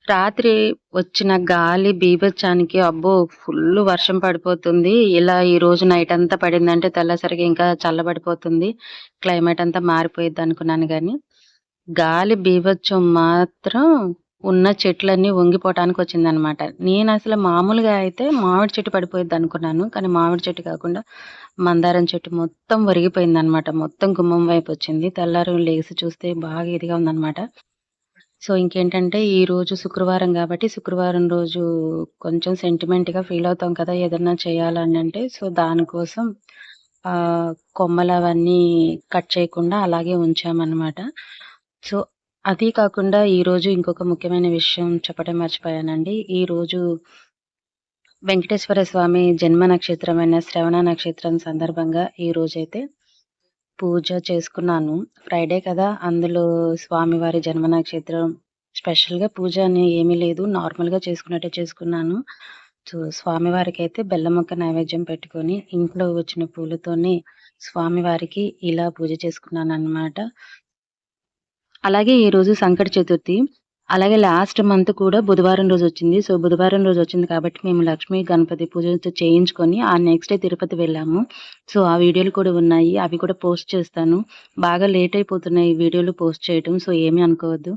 రాత్రి వచ్చిన గాలి బీభత్సానికి అబ్బో! ఫుల్లు వర్షం పడిపోతుంది. ఇలా ఈరోజు నైటంతా పడిందంటే తెల్లాసరికి ఇంకా చల్లబడిపోతుంది. క్లైమేట్ అంతా మారిపోయిద్దనుకున్నాను గానీ, గాలి బీభత్సం మాత్రం ఉన్న చెట్లన్నీ వంగిపోవటానికొచ్చిందనమాట. నేనసలు మామూలుగా అయితే మామిడి చెట్టు పడిపోయిద్దనుకున్నాను. కానీ మామిడి చెట్టు కాకుండా మందారం చెట్టు మొత్తం ఒరిగిపోయిందనమాట. మొత్తం గుమ్మం వైపొచ్చింది. తెల్లారి లెగిసి చూస్తే బాగా ఇదిగా ఉందనమాట. సో, ఇంకేంటంటే ఈరోజు శుక్రవారం గాబట్టి, శుక్రవారం రోజు కొంచెం సెంటిమెంట్‌గా ఫీలవుతాం కదా! ఏదన్నా చేయాలనంటే. సో, దానికోసం కొమ్మలవన్నీ కట్ చేయకుండా అలాగే ఉంచామనమాట. సో, అదీ కాకుండా ఈరోజు ఇంకొక ముఖ్యమైన విషయం చెప్పడం మర్చిపోయానండి. ఈరోజు వెంకటేశ్వర స్వామి జన్మ నక్షత్రమైన శ్రవణ నక్షత్రం సందర్భంగా ఈరోజైతే పూజ చేసుకున్నాను. ఫ్రైడే కదా! అందులో స్వామివారి జన్మ నక్షత్రం స్పెషల్‌గా పూజ అని ఏమీ లేదు. నార్మల్‌గా చేసుకున్నట్టే చేసుకున్నాను. సో, స్వామివారికైతే బెల్లం ముక్క నైవేద్యం పెట్టుకొని, ఇంట్లో వచ్చిన పూలతోని స్వామివారికి ఇలా పూజ చేసుకున్నాననమాట. అలాగే ఈరోజు సంకట చతుర్థి. అలాగే లాస్ట్ మంత్ కూడా బుధవారం రోజొచ్చింది. సో, బుధవారం రోజొచ్చింది కాబట్టి మేము లక్ష్మీ గణపతి పూజతో చేయించుకొని, ఆ నెక్స్ట్ డే తిరుపతి వెళ్ళాము. సో, ఆ వీడియోలు కూడా ఉన్నాయి. అవి కూడా పోస్ట్ చేస్తాను. బాగా లేట్ అయిపోతున్నాయి ఈ వీడియోలు పోస్ట్ చేయటం. సో, ఏమీ అనుకోవద్దు.